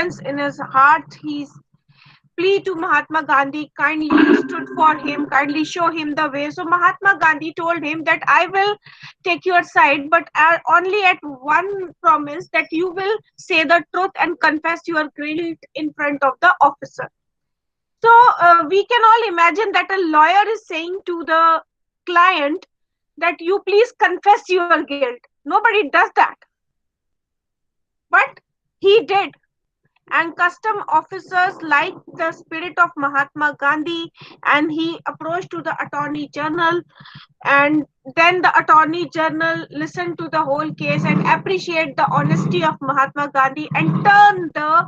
repentance in his heart, he plea to Mahatma Gandhi, kindly stood for him, kindly show him the way. So Mahatma Gandhi told him that I will take your side, but only at one promise, that you will say the truth and confess your guilt in front of the officer. So we can all imagine that a lawyer is saying to the client that you please confess your guilt. Nobody does that, but he did. And custom officers liked the spirit of Mahatma Gandhi, and he approached to the Attorney General, and then the Attorney General listened to the whole case and appreciate the honesty of Mahatma Gandhi and turned the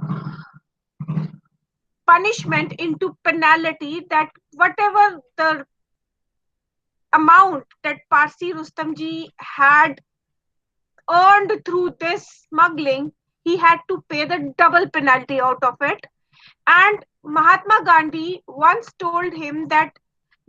punishment into penalty, that whatever the amount that Parsi Rustamji had earned through this smuggling, he had to pay the double penalty out of it. And Mahatma Gandhi once told him that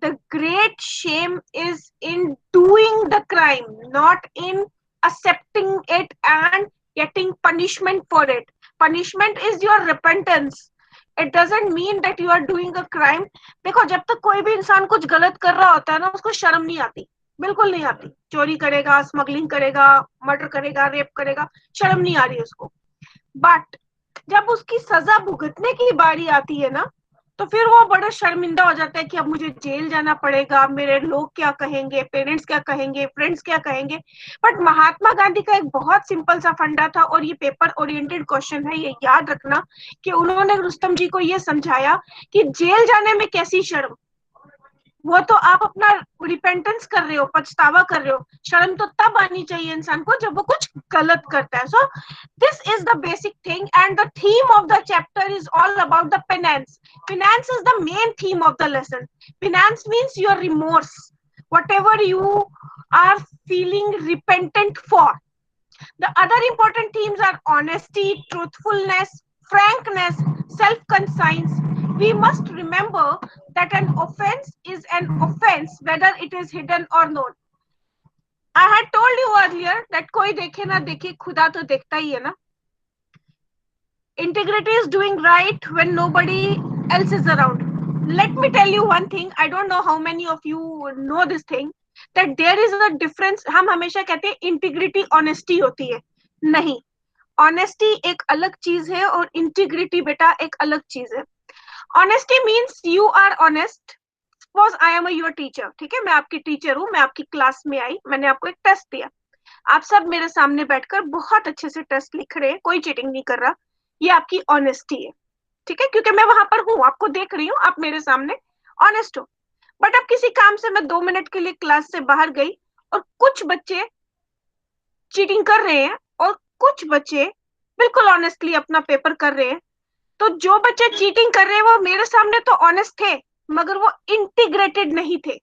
the great shame is in doing the crime, not in accepting it and getting punishment for it. Punishment is your repentance. It doesn't mean that you are doing a crime. देखो, जब तक कोई भी इंसान कुछ गलत कर रहा होता है ना, उसको शर्म नहीं आती, बिल्कुल नहीं आती. चोरी करेगा, स्मगलिंग करेगा, मर्डर करेगा, रेप करेगा, शर्म नहीं आ रही उसको. बट जब उसकी सजा भुगतने की बारी आती है ना, तो फिर वो बड़ा शर्मिंदा हो जाता है कि अब मुझे जेल जाना पड़ेगा, मेरे लोग क्या कहेंगे, पेरेंट्स क्या कहेंगे, फ्रेंड्स क्या कहेंगे. बट महात्मा गांधी का एक बहुत सिंपल सा फंडा था, और ये पेपर ओरिएंटेड क्वेश्चन है, ये याद रखना, कि उन्होंने रुस्तम जी को ये समझाया कि जेल जाने में कैसी शर्म, वो तो आप अपना रिपेंटेंस कर रहे हो, पछतावा कर रहे हो. शर्म तो तब आनी चाहिए इंसान को जब वो कुछ गलत करता है. So this is the basic thing, and the theme of the chapter is all about the penance. Penance is the main theme of the lesson. Penance means your remorse, whatever you are feeling repentant for. The other important themes are honesty, truthfulness, frankness, self-conscience. We must remember that an offense is an offense whether it is hidden or known. I had told you earlier that कोई देखे ना देखे, खुदा तो देखता ही है ना. Integrity is doing right when nobody else is around. Let me tell you one thing. I don't know how many of you know this thing, that there is a difference. हम हमेशा कहते हैं इंटीग्रिटी ऑनेस्टी होती है. नहीं, honesty एक अलग चीज है और इंटीग्रिटी बेटा एक अलग चीज है. Honesty means you are honest. Suppose I am your teacher, ठीक है, मैं आपकी टीचर हूँ, मैं आपकी क्लास में आई, मैंने आपको एक टेस्ट दिया, आप सब मेरे सामने बैठकर बहुत अच्छे से टेस्ट लिख रहे हैं, कोई चीटिंग नहीं कर रहा. ये आपकी ऑनेस्टी है, ठीक है, क्योंकि मैं वहां पर हूँ, आपको देख रही हूँ, आप मेरे सामने ऑनेस्ट हो. बट अब किसी काम से मैं 2 मिनट के लिए क्लास से बाहर गई, और कुछ बच्चे चीटिंग कर रहे हैं और कुछ बच्चे बिल्कुल ऑनेस्टली अपना पेपर कर रहे हैं. तो जो बच्चे चीटिंग कर रहे हैं वो मेरे सामने तो ऑनेस्ट थे, मगर वो इंटीग्रेटेड नहीं थे,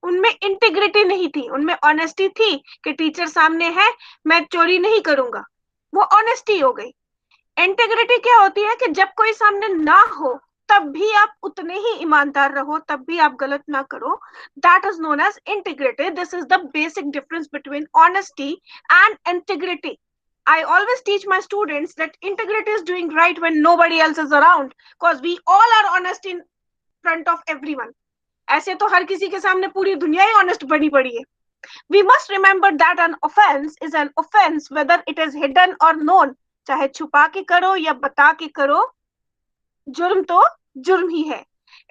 उनमें इंटीग्रिटी नहीं थी, उनमें ऑनेस्टी थी कि टीचर सामने है, मैं चोरी नहीं करूंगा, वो ऑनेस्टी हो गई. इंटीग्रिटी क्या होती है कि जब कोई सामने ना हो तब भी आप उतने ही ईमानदार रहो, तब भी आप गलत ना करो. That is known as integrity. This is the basic difference between honesty and integrity. I always teach my students that integrity is doing right when nobody else is around, because we all are honest in front of everyone. ऐसे तो हर किसी के सामने पूरी दुनिया ही honest बनी पड़ी है. We must remember that an offense is an offense whether it is hidden or known. चाहे छुपा के करो या बता के करो, जुर्म तो जुर्म ही है.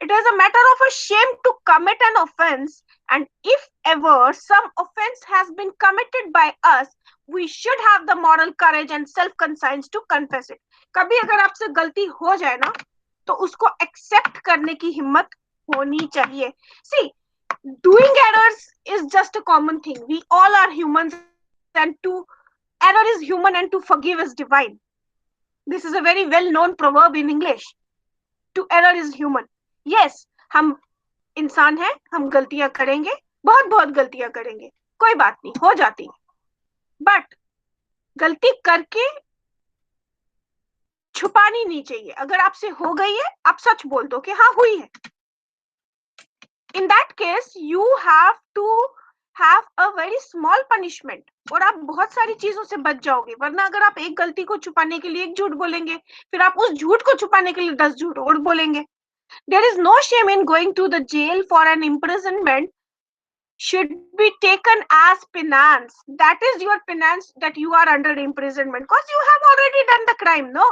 It is a matter of a shame to commit an offense, and if ever some offense has been committed by us, we should have the moral courage and self-conscience to confess it. कभी अगर आपसे गलती हो जाए ना, तो उसको accept करने की हिम्मत होनी चाहिए. See, doing errors is just a common thing. We all are humans, and to error is human and to forgive is divine. This is a very well-known proverb in English. To error is human. Yes, हम इंसान हैं, हम गलतियां करेंगे, बहुत बहुत गलतियां करेंगे, कोई बात नहीं, हो जाती है. बट गलती करके छुपानी नहीं चाहिए. अगर आपसे हो गई है, आप सच बोल दो कि हाँ हुई है. In that case, you have to have a very small punishment, और आप बहुत सारी चीजों से बच जाओगे। वरना अगर आप एक गलती को छुपाने के लिए एक झूठ बोलेंगे, फिर आप उस झूठ को छुपाने के लिए 10 झूठ और बोलेंगे। There is no shame in going to the jail for an imprisonment should be taken as penance. That is your penance, that you are under imprisonment because you have already done the crime, no?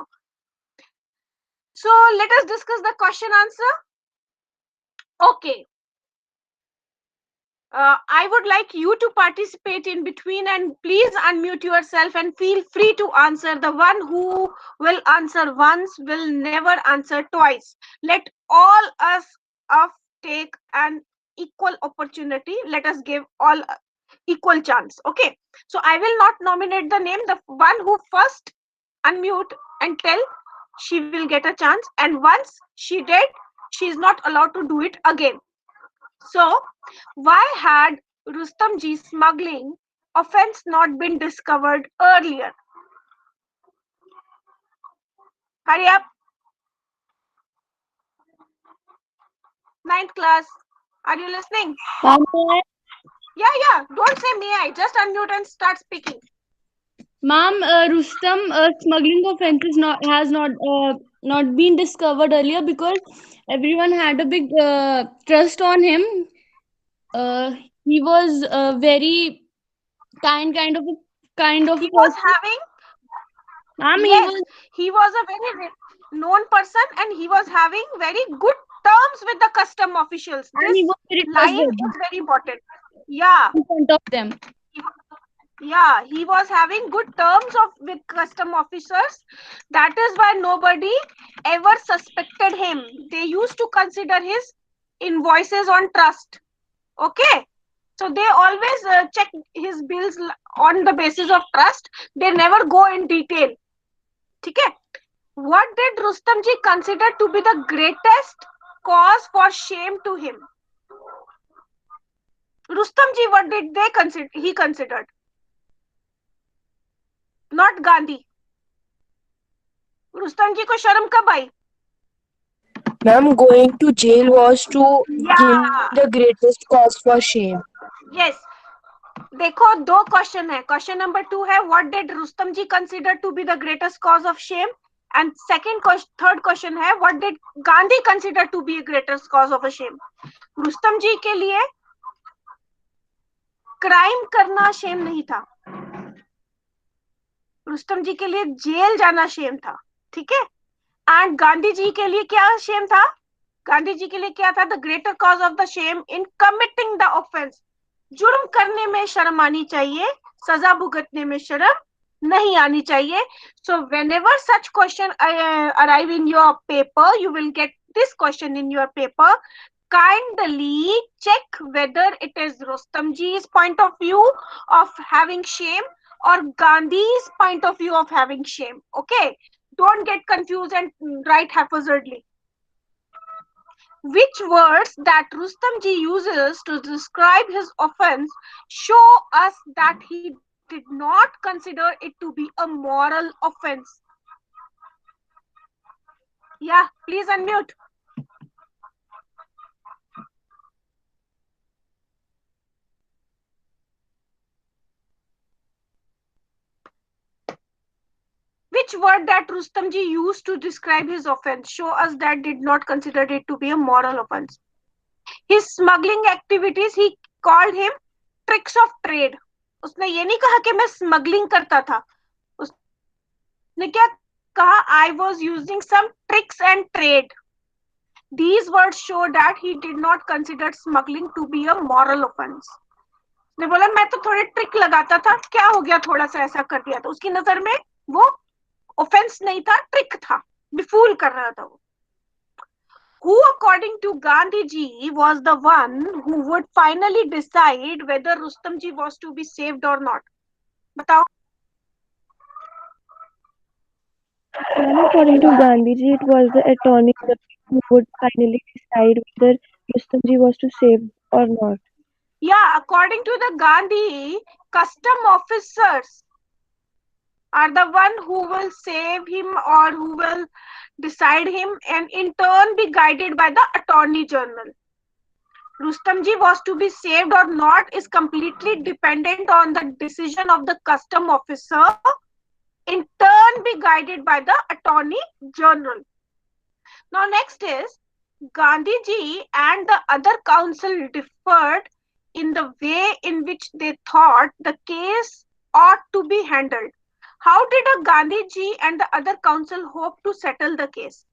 So let us discuss the question answer. Okay. I would like you to participate in between, and please unmute yourself and feel free to answer. The one who will answer once will never answer twice. Let all us of take an equal opportunity. Let us give all equal chance. Okay. So I will not nominate the name. The one who first unmute and tell, she will get a chance. And once she did, she is not allowed to do it again. So, why had Rustamji smuggling offense not been discovered earlier? Hurry up. Ninth class. Are you listening? Ma'am, Yeah. Don't say may I. Just unmute and start speaking. ma'am, Rustam smuggling offense is not been discovered earlier because everyone had a big trust on him. Uh, he was a very kind of a He was person. having, Ma'am, he yes, was he was a very known person, and he was having very good terms with the custom officials. and he This was very line trustworthy is very important. Yeah. in front of them. Yeah, he was having good terms of with custom officers. That is why nobody ever suspected him. They used to consider his invoices on trust. Okay, so they always check his bills on the basis of trust. They never go in detail. Okay. What did Rustamji consider to be the greatest cause for shame to him? Rustamji, what did they consider? He considered, not Gandhi. Rustam ji को शर्म कब आई? Ma'am, going to jail was to him the Yeah. greatest cause for shame. Yes. देखो, दो question है. Question number 2 है, what did Rustam ji consider to be the greatest cause of shame, and third question है, what did Gandhi consider to be greatest cause of a shame. Rustam ji के लिए crime करना Shem नहीं था, रुस्तम जी के लिए जेल जाना शेम था. ठीक है. एंड गांधी जी के लिए क्या शेम था? गांधी जी के लिए क्या था? The greater cause of the shame in committing the offence. जुर्म करने में शर्म आनी चाहिए, सजा भुगतने में शर्म नहीं आनी चाहिए. So whenever such question arrive in your paper, you will get this question in your paper. Kindly check whether it is Rustamji's point of view of having shame or Gandhi's point of view of having shame. Okay, don't get confused and write haphazardly. Which words that Rustamji uses to describe his offense show us that he did not consider it to be a moral offense? Yeah, please unmute. Which word that Rustamji used to describe his offense show us that did not consider it to be a moral offense? His smuggling activities, he called him tricks of trade. उसने ये नहीं कहा कि मैं smuggling करता था, उसने क्या कहा? I was using some tricks and trade. These words show that he did not consider smuggling to be a moral offense. उसने बोला मैं तो थोड़े ट्रिक लगाता था, क्या हो गया थोड़ा सा ऐसा कर दिया, तो उसकी नजर में वो ऑफेंस नहीं था, ट्रिक था, बिफूल कर रहा था वो. Who, according to Gandhi ji, was the one who would finally decide whether Rustam ji was to be saved or not? बताओ. Ma'am, according to Gandhiji, it was the attorney general who would finally decide whether Rustamji was to save or not. Yeah, according to the Gandhi, custom officers are the one who will save him or who will decide him, and in turn be guided by the attorney general. Rustamji was to be saved or not is completely dependent on the decision of the custom officer, in turn be guided by the Attorney General. Now, next is Gandhiji and the other council differed in the way in which they thought the case ought to be handled. How did a Gandhiji and the other council hope to settle the case?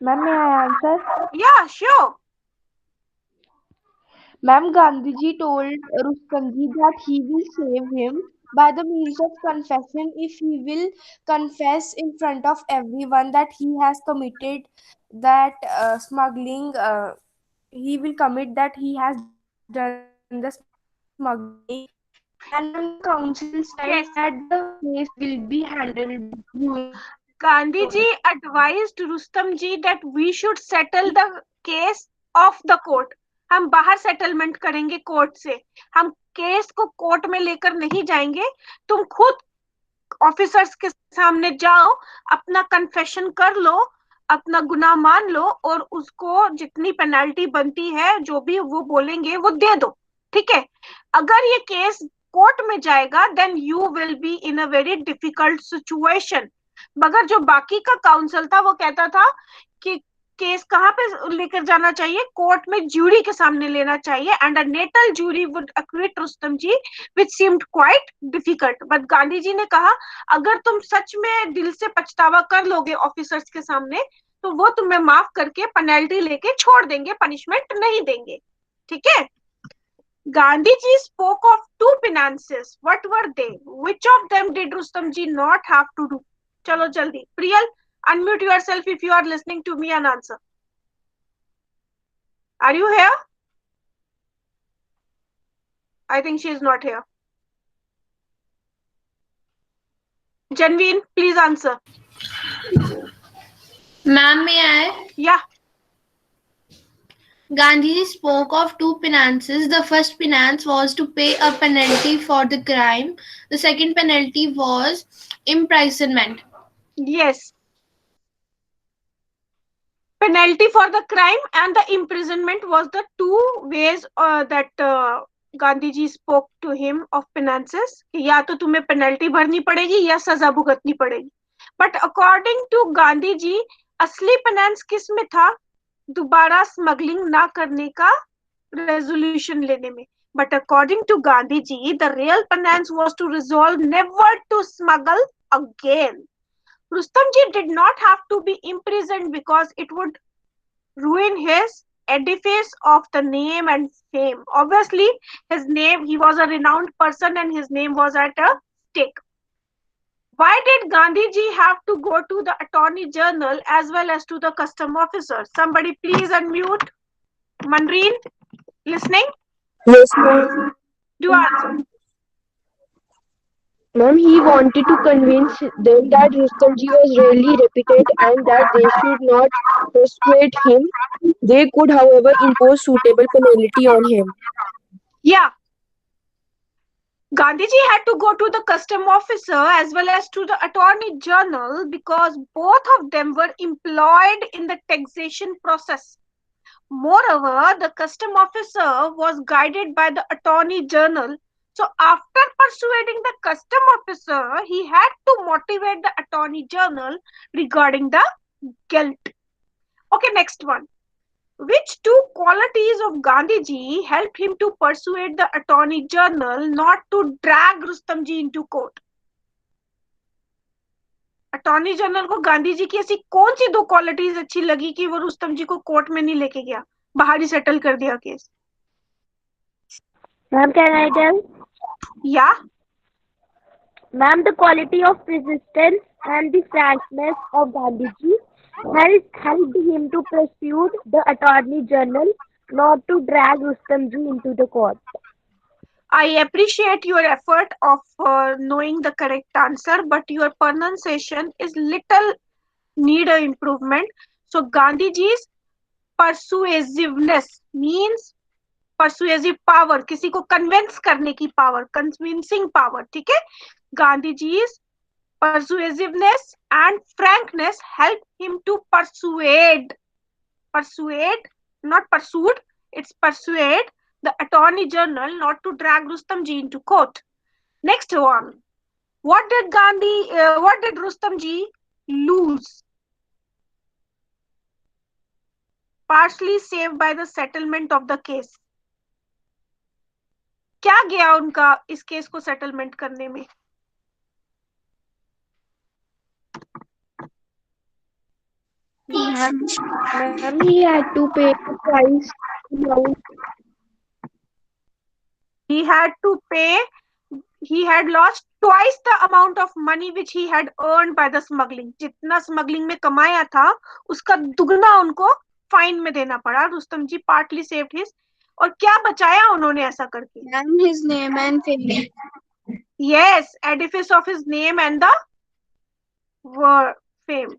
Ma'am, may I answer? Yeah, sure. Ma'am, Gandhiji told Rustamji that he will save him by the means of confession if he will confess in front of everyone that he has committed that smuggling. He will commit that he has done the smuggling. And ma'am, the council said that the case will be Yes. handled through him only. Gandhiji advised Rustamji that we should settle the case off the court. हम बाहर settlement करेंगे court से. हम case को court में लेकर नहीं जाएंगे. तुम खुद ऑफिसर्स के सामने जाओ, अपना कन्फेशन कर लो, अपना गुनाह मान लो और उसको जितनी पेनल्टी बनती है जो भी वो बोलेंगे वो दे दो. ठीक है. अगर ये केस कोर्ट में जाएगा then you will be in a very difficult situation. मगर जो बाकी का काउंसिल था वो कहता था कि केस कहाँ पे लेकर जाना चाहिए, कोर्ट में ज्यूरी के सामने लेना चाहिए and a Natal jury would acquit Rustam ji which seemed quite difficult. But Gandhi ji ने कहा अगर तुम सच में दिल से पछतावा कर लोगे ऑफिसर्स के सामने तो वो तुम्हें माफ करके पेनल्टी लेके छोड़ देंगे, पनिशमेंट नहीं देंगे. ठीक है. Gandhiji spoke of two penances. What were they? Which of them did Rustamji not have to do? Chalo jaldi. Priyal, unmute yourself if you are listening to me and answer. Are you here? I think she is not here. Janveen, please answer. Ma'am, may I? Yeah. Gandhiji spoke of two penances. The first penance was to pay a penalty for the crime. The second penalty was imprisonment. Yes. Penalty for the crime and the imprisonment was the two ways that Gandhiji spoke to him of penances. या तो तुम्हें penalty भरनी पड़ेगी या सजा भुगतनी पड़ेगी. But according to Gandhi जी असली पेनांस किस में था? दोबारा स्मगलिंग ना करने का रेजोल्यूशन लेने में. But according to Gandhi ji the real penance was to resolve never to smuggle again. Rustamji did not have to be imprisoned because it would ruin his edifice of the name and fame. Obviously, his name, he was a renowned person and his name was at a stake. Why did Gandhiji have to go to the Attorney General as well as to the custom officer? Somebody please unmute. Manreen, listening? Yes, ma'am. Do answer. Ma'am, he wanted to convince them that Rustamji was really reputed and that they should not persuade him. They could, however, impose suitable penalty on him. Yeah. Gandhiji had to go to the custom officer as well as to the attorney general because both of them were employed in the taxation process. Moreover, the custom officer was guided by the attorney general. So after persuading the custom officer, he had to motivate the attorney general regarding the guilt. Okay, next one. Which two qualities of Gandhiji helped him to persuade the Attorney General not to drag Rustamji into court? Attorney general को गांधी जी की ऐसी कौन सी दो qualities अच्छी लगी कि वो रुस्तम जी को कोर्ट में नहीं लेके गया, बाहर ही सेटल कर दिया case? Ma'am, can I tell? या Ma'am, the quality of persistence and the frankness of Gandhiji helped him to pursue the Attorney General not to drag Rustamji into the court. I appreciate your effort of knowing the correct answer, but your pronunciation is little need a improvement. So Gandhiji's persuasiveness means persuasive power, किसी को convince करने की power, convincing power. ठीक है. Gandhiji's persuasiveness and frankness help him to persuade persuade, not pursued, it's persuade the Attorney General not to drag Rustamji into court. Next one. What did Rustamji lose? Partially saved by the settlement of the case. क्या गया उनका इस case को settlement करने में? Ma'am, he had to pay twice amount. He had to pay. He had lost twice the amount of money which he had earned by the smuggling. जितना smuggling में कमाया था उसका दुगना उनको फाइन में देना पड़ा. रुस्तम जी partly saved his. और क्या बचाया उन्होंने ऐसा करके? Ma'am, his name and fame. Yes, edifice of his name and the fame.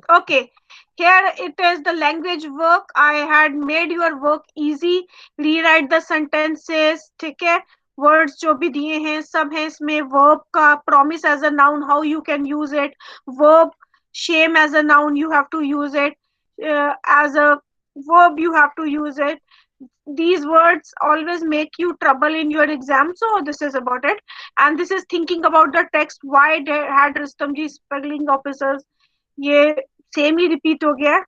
Okay, here it is the language work. I had made your work easy. Rewrite the sentences. ठीक है, words जो भी दिए हैं सब हैं इसमें. Verb का promise as a noun, how you can use it. Verb shame as a noun, you have to use it. As a verb, you have to use it. These words always make you trouble in your exam, so this is about it. And this is thinking about the text. Why had Rustamji struggling officers? ये same ही repeat हो गया.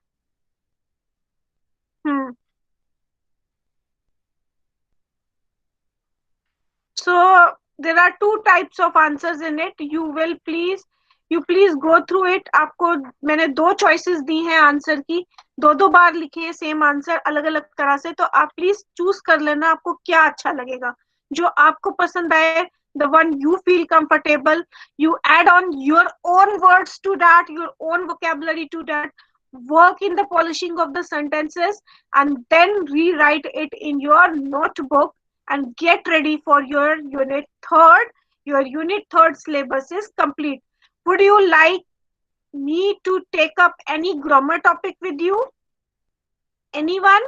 So there are two types of answers in it. You please go through it. आपको मैंने दो choices दी हैं answer की. दो बार लिखे सेम आंसर अलग अलग तरह से. तो आप प्लीज चूज कर लेना आपको क्या अच्छा लगेगा. जो आपको पसंद आए, the one you feel comfortable, you add on your own words to that, your own vocabulary to that, work in the polishing of the sentences, and then rewrite it in your notebook and get ready for your unit third. Your unit third syllabus is complete. Would you like me to take up any grammar topic with you? Anyone?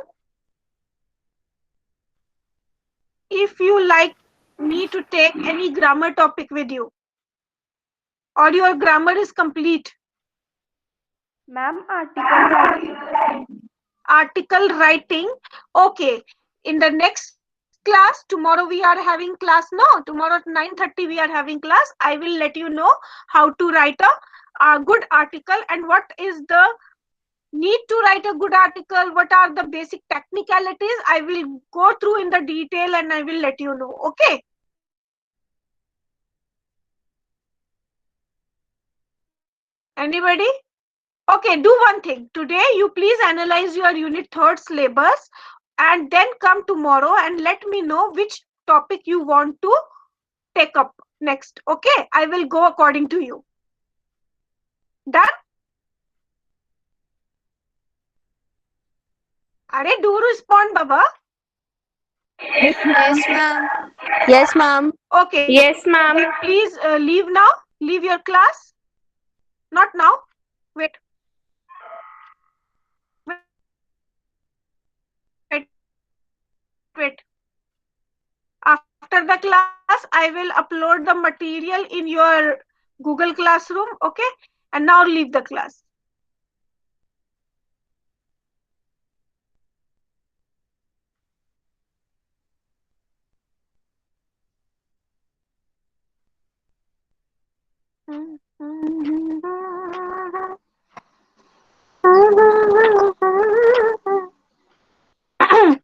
If you like me to take any grammar topic with you, or your grammar is complete. Ma'am, article writing. Article writing. Okay. In the next class, tomorrow we are having class. No, tomorrow at 9:30 we are having class. I will let you know how to write a good article and what is the need to write a good article. What are the basic technicalities? I will go through in the detail and I will let you know. Okay. Anybody? Okay, do one thing. Today, you please analyze your unit third syllabus and then come tomorrow and let me know which topic you want to take up next. Okay, I will go according to you. Done? Are do respond, Baba? Yes, ma'am. Yes, ma'am. Okay. Yes, ma'am. Please leave now. Leave your class. Not now. Wait. Wait. After the class, I will upload the material in your Google Classroom. Okay. And now leave the class.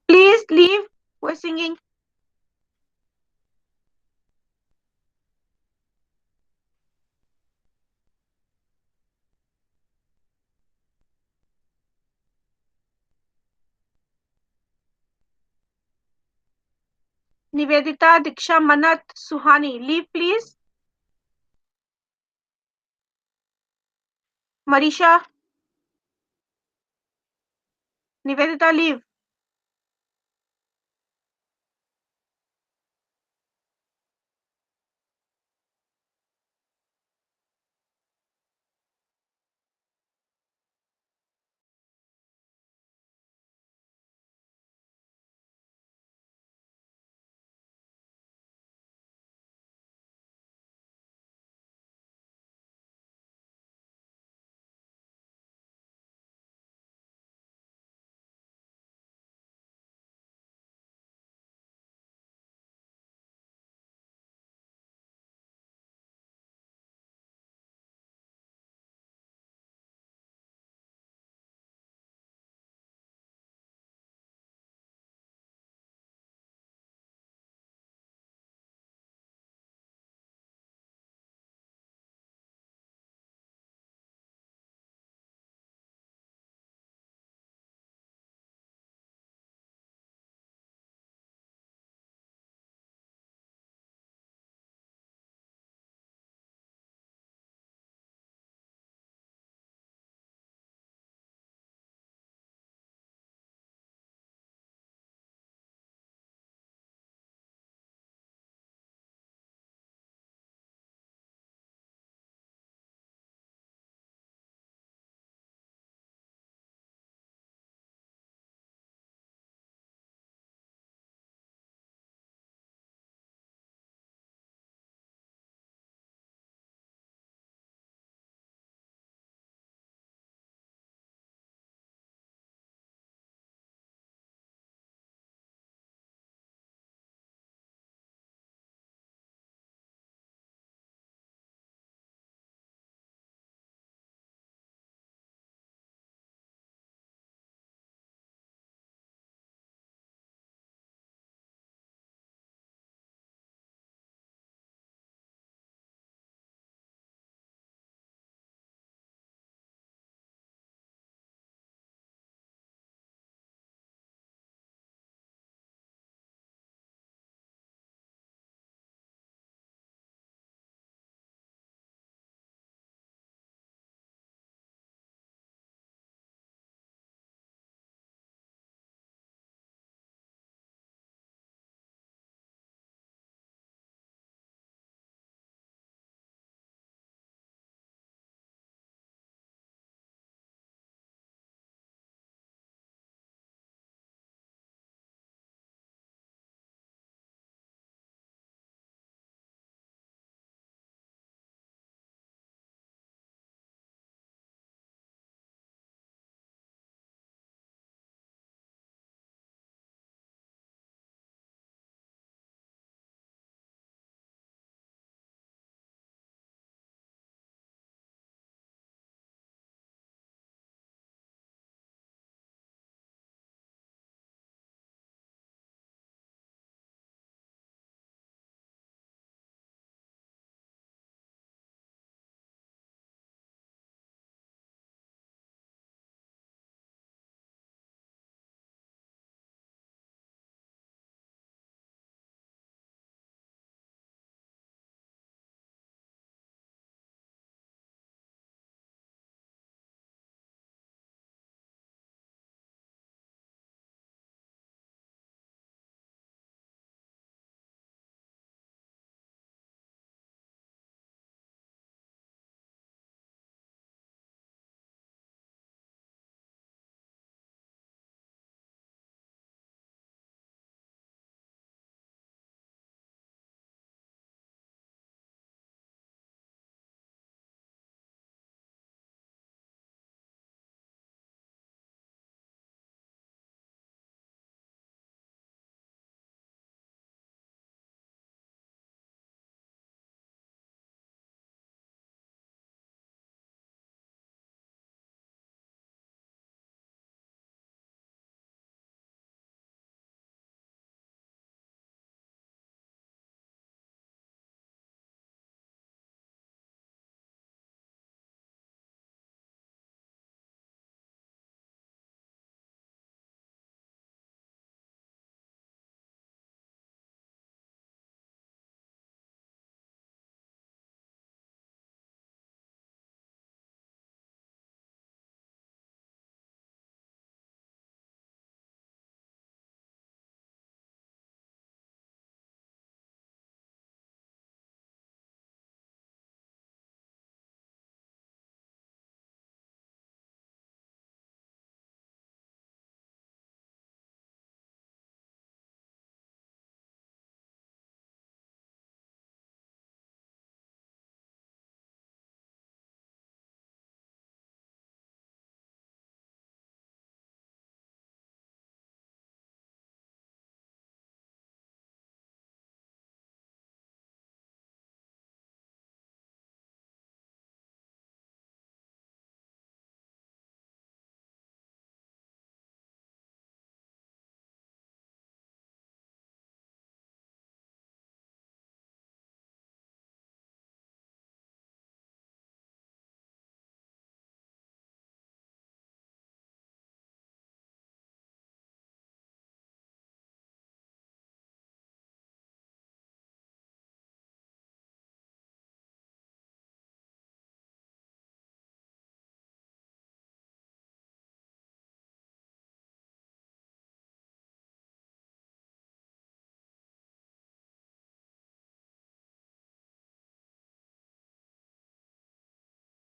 Please leave. We're singing. Nivedita, Diksha, Manat, Suhani, leave please. Marisha, Nivedita, leave.